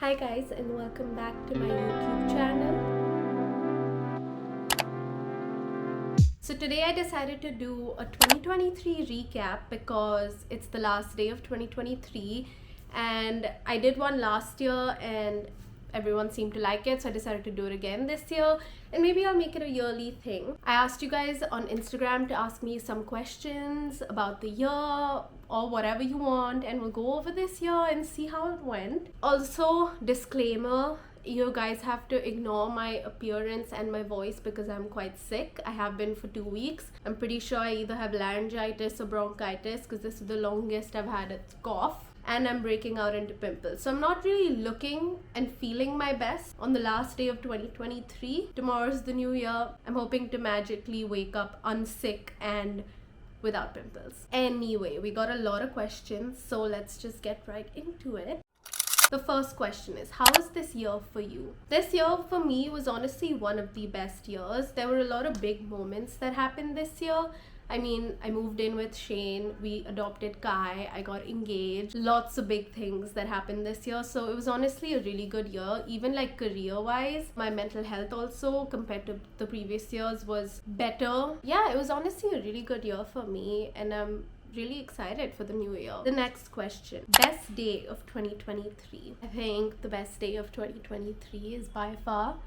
Hi guys, and welcome back to my YouTube channel. So today I decided to do a 2023 recap because it's the last day of 2023 and I did one last year and everyone seemed to like it, so I decided to do it again this year, and maybe I'll make it a yearly thing. I asked you guys on Instagram to ask me some questions about the year or whatever you want, and we'll go over this year and see how it went. Also, disclaimer, you guys have to ignore my appearance and my voice because I'm quite sick. I have been for 2 weeks. I'm pretty sure I either have laryngitis or bronchitis because this is the longest I've had a cough, and I'm breaking out into pimples. So I'm not really looking and feeling my best on the last day of 2023. Tomorrow's the new year. I'm hoping to magically wake up unsick and without pimples. Anyway, we got a lot of questions, so let's just get right into it. The first question is, how was this year for you? This year for me was honestly one of the best years. There were a lot of big moments that happened this year. I mean, I moved in with Shane, we adopted Kai, I got engaged, lots of big things that happened this year. So it was honestly a really good year, even like career-wise. My mental health also, compared to the previous years, was better. Yeah, it was honestly a really good year for me, and I'm really excited for the new year. The next question, best day of 2023. I think the best day of 2023 is by far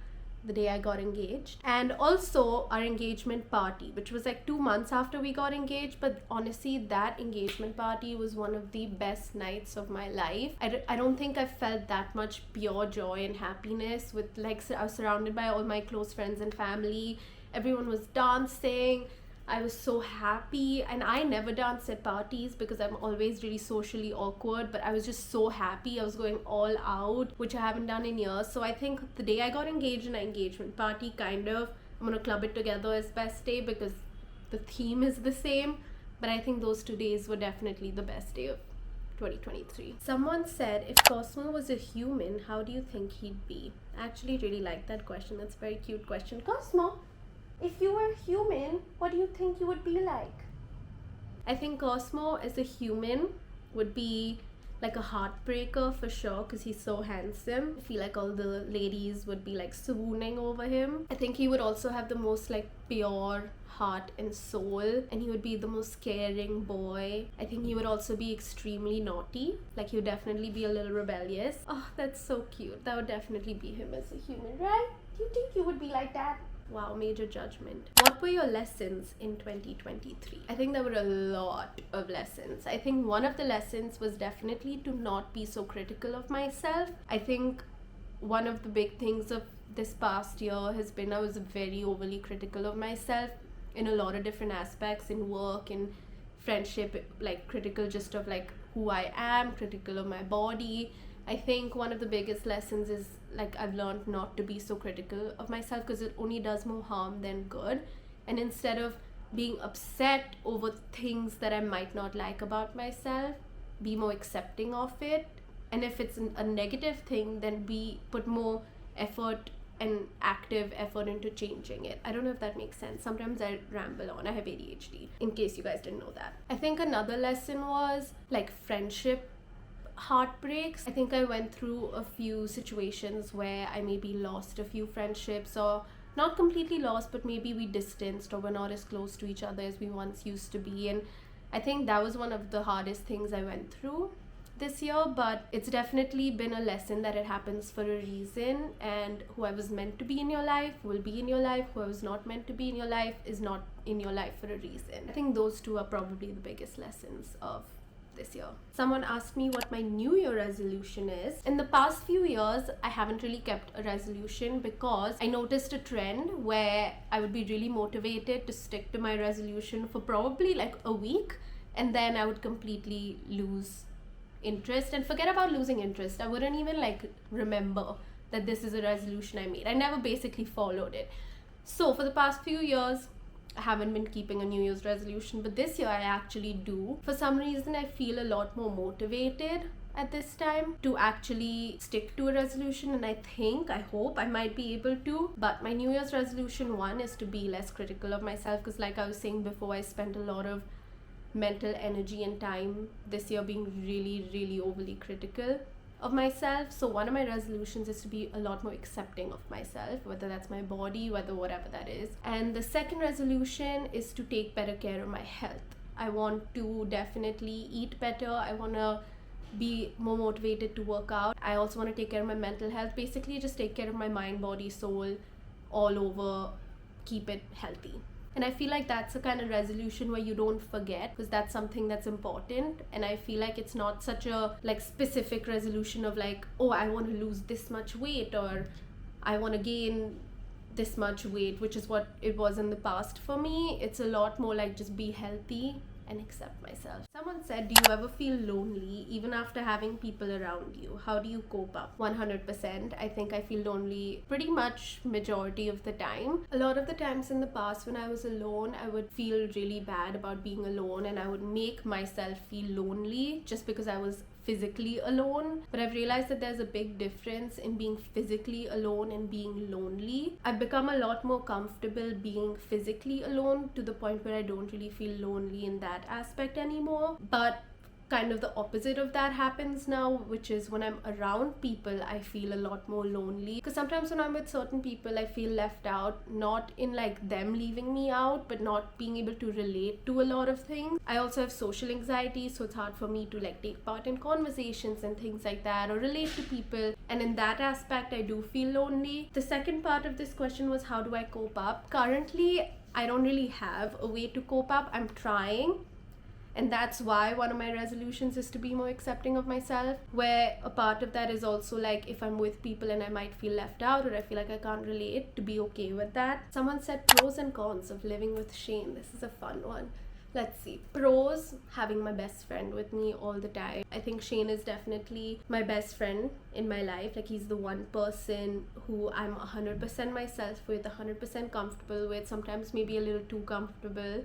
the day I got engaged, and also our engagement party, which was like 2 months after we got engaged. But honestly, that engagement party was one of the best nights of my life. I don't think I felt that much pure joy and happiness with, like, I was surrounded by all my close friends and family. Everyone was dancing. I was so happy, and I never dance at parties because I'm always really socially awkward, but I was just so happy. I was going all out, which I haven't done in years. So I think the day I got engaged and our engagement party, I'm gonna club it together as best day because the theme is the same, but I think those 2 days were definitely the best day of 2023. Someone said, if Cosmo was a human, how do you think he'd be? I actually really like that question. That's a very cute question. Cosmo, if you were human, what do you think you would be like? I think Cosmo as a human would be like a heartbreaker for sure because he's so handsome. I feel like all the ladies would be like swooning over him. I think he would also have the most like pure heart and soul, and he would be the most caring boy. I think he would also be extremely naughty. Like, he would definitely be a little rebellious. Oh, that's so cute. That would definitely be him as a human, right? Do you think you would be like that? Wow, major judgment. What were your lessons in 2023? I think there were a lot of lessons. I think one of the lessons was definitely to not be so critical of myself. I think one of the big things of this past year has been I was very overly critical of myself in a lot of different aspects, in work, in friendship, like critical just of like who I am, critical of my body. I think one of the biggest lessons is, like, I've learned not to be so critical of myself because it only does more harm than good. And instead of being upset over things that I might not like about myself, be more accepting of it. And if it's a negative thing, then put more effort and active effort into changing it. I don't know if that makes sense. Sometimes I ramble on. I have ADHD, in case you guys didn't know that. I think another lesson was like friendship heartbreaks. I think I went through a few situations where I maybe lost a few friendships, or not completely lost, but maybe we distanced or we're not as close to each other as we once used to be. And I think that was one of the hardest things I went through this year, but it's definitely been a lesson that it happens for a reason, and whoever's meant to be in your life will be in your life. Whoever's not meant to be in your life is not in your life for a reason. I think those two are probably the biggest lessons of this year. Someone asked me what my New Year resolution is. In the past few years, I haven't really kept a resolution because I noticed a trend where I would be really motivated to stick to my resolution for probably like a week, and then I would completely lose interest and forget about losing interest. I wouldn't even like remember that this is a resolution I made. I never basically followed it. So for the past few years, I haven't been keeping a New Year's resolution, but this year I actually do. For some reason, I feel a lot more motivated at this time to actually stick to a resolution, and I hope I might be able to. But my New Year's resolution one is to be less critical of myself, because like I was saying before, I spent a lot of mental energy and time this year being really overly critical of myself. So one of my resolutions is to be a lot more accepting of myself, whether that's my body, whether whatever that is. And the second resolution is to take better care of my health. I want to definitely eat better. I want to be more motivated to work out. I also want to take care of my mental health. Basically, just take care of my mind, body, soul, all over, keep it healthy. And I feel like that's a kind of resolution where you don't forget, because that's something that's important. And I feel like it's not such a like specific resolution of like, oh, I want to lose this much weight, or I want to gain this much weight, which is what it was in the past for me. It's a lot more like just be healthy and accept myself. Someone said, do you ever feel lonely even after having people around you? How do you cope up? 100%. I think I feel lonely pretty much majority of the time. A lot of the times in the past when I was alone, I would feel really bad about being alone, and I would make myself feel lonely just because I was physically alone. But I've realized that there's a big difference in being physically alone and being lonely. I've become a lot more comfortable being physically alone, to the point where I don't really feel lonely in that aspect anymore. But kind of the opposite of that happens now, which is when I'm around people, I feel a lot more lonely. Because sometimes when I'm with certain people, I feel left out, not in like them leaving me out, but not being able to relate to a lot of things. I also have social anxiety, so it's hard for me to like take part in conversations and things like that, or relate to people. And in that aspect, I do feel lonely. The second part of this question was, how do I cope up? Currently, I don't really have a way to cope up. I'm trying. And that's why one of my resolutions is to be more accepting of myself, where a part of that is also like, if I'm with people and I might feel left out or I feel like I can't relate, to be okay with that. Someone said pros and cons of living with Shane. This is a fun one. Let's see. Pros, having my best friend with me all the time. I think Shane is definitely my best friend in my life. Like, he's the one person who I'm 100% myself with, 100% comfortable with, sometimes maybe a little too comfortable.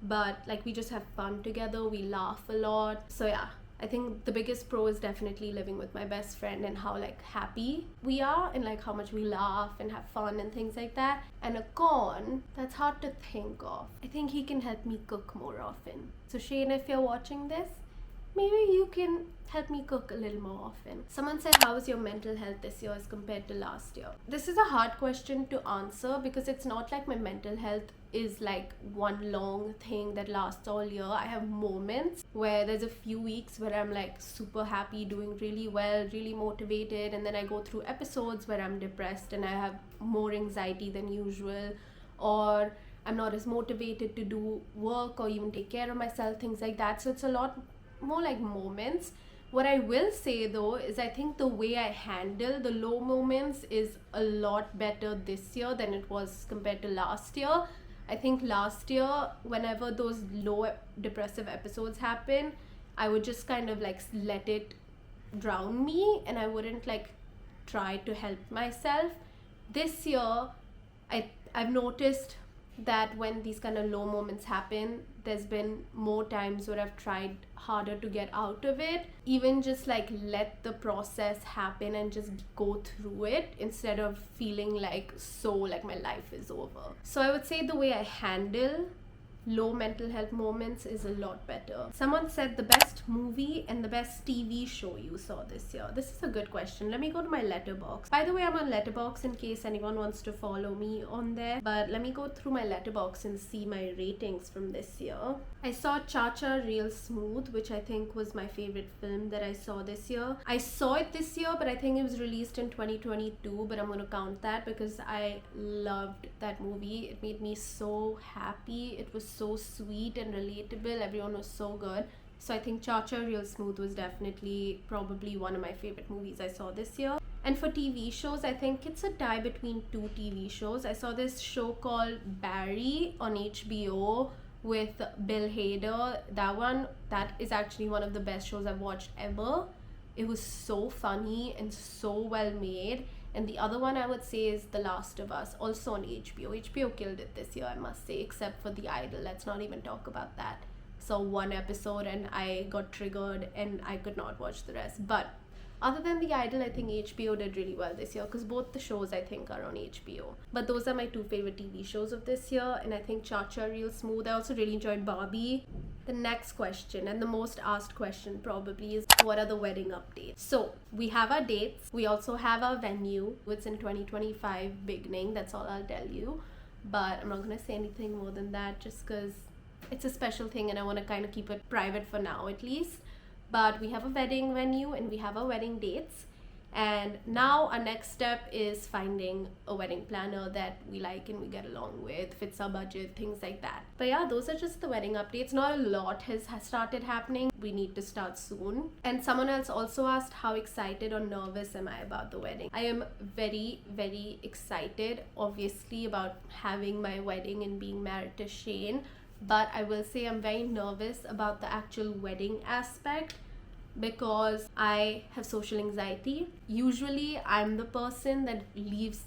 But like, we just have fun together, we laugh a lot. So yeah, I think the biggest pro is definitely living with my best friend, and how like happy we are, and like how much we laugh and have fun and things like that. And a con, that's hard to think of. I think he can help me cook more often. So Shane, if you're watching this, maybe you can help me cook a little more often. Someone said, how is your mental health this year as compared to last year? This is a hard question to answer, because it's not like my mental health is like one long thing that lasts all year. I have moments where there's a few weeks where I'm like super happy, doing really well, really motivated, and then I go through episodes where I'm depressed and I have more anxiety than usual, or I'm not as motivated to do work or even take care of myself, things like that. So it's a lot more like moments. What I will say though is, I think the way I handle the low moments is a lot better this year than it was compared to last year. I think last year, whenever those low depressive episodes happen, I would just kind of like let it drown me, and I wouldn't like try to help myself. This year, I've noticed that when these kind of low moments happen, there's been more times where I've tried harder to get out of it, even just like let the process happen and just go through it, instead of feeling like so like my life is over. So I would say the way I handle low mental health moments is a lot better. Someone said the best movie and the best TV show you saw this year. This is a good question. Let me go to my letterbox. By the way, I'm on Letterbox in case anyone wants to follow me on there. But let me go through my letterbox and see my ratings from this year. I saw Cha Cha Real Smooth, which I think was my favorite film that I saw this year. I saw it this year, but I think it was released in 2022, but I'm going to count that because I loved that movie. It made me so happy. It was so sweet and relatable. Everyone was so good. So I think Cha Cha Real Smooth was definitely probably one of my favorite movies I saw this year. And for TV shows, I think it's a tie between two TV shows. I saw this show called Barry on HBO with Bill Hader. That is actually one of the best shows I've watched ever. It was so funny and so well made. And the other one I would say is The Last of Us, also on HBO. HBO killed it this year, I must say, except for The Idol. Let's not even talk about that. So one episode and I got triggered and I could not watch the rest. But Other than The Idol, I think HBO did really well this year because both the shows I think are on HBO. But those are my two favorite TV shows of this year, and I think Cha Cha Real Smooth. I also really enjoyed Barbie. The next question, and the most asked question probably, is what are the wedding updates? So we have our dates, we also have our venue. It's in 2025 beginning, that's all I'll tell you. But I'm not gonna say anything more than that just because it's a special thing and I want to kind of keep it private for now at least. But we have a wedding venue and we have our wedding dates, and now our next step is finding a wedding planner that we like and we get along with, fits our budget, things like that. But yeah, those are just the wedding updates. Not a lot has started happening. We need to start soon. And someone else also asked how excited or nervous am I about the wedding. I am very, very excited, obviously, about having my wedding and being married to Shane. But I will say I'm very nervous about the actual wedding aspect because I have social anxiety. Usually I'm the person that leaves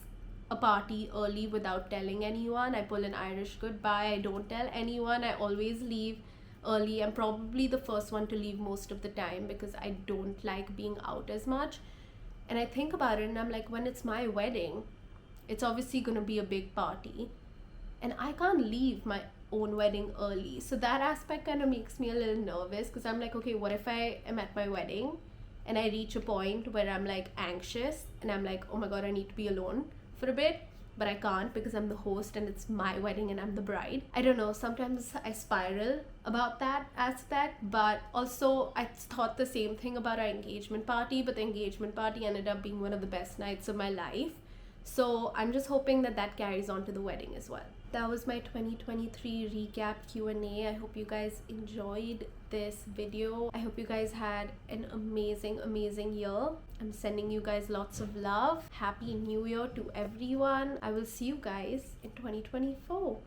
a party early without telling anyone. I pull an Irish goodbye. I don't tell anyone. I always leave early. I'm probably the first one to leave most of the time because I don't like being out as much. And I think about it and I'm like, when it's my wedding, it's obviously gonna be a big party and I can't leave my own wedding early. So that aspect kind of makes me a little nervous because I'm like, okay, what if I am at my wedding and I reach a point where I'm like anxious and I'm like, oh my god, I need to be alone for a bit, but I can't because I'm the host and it's my wedding and I'm the bride. I don't know, sometimes I spiral about that aspect. But also I thought the same thing about our engagement party, but the engagement party ended up being one of the best nights of my life. So I'm just hoping that that carries on to the wedding as well. That was my 2023 recap Q&A. I hope you guys enjoyed this video. I hope you guys had an amazing year. I'm sending you guys lots of love. Happy New Year to everyone. I will see you guys in 2024.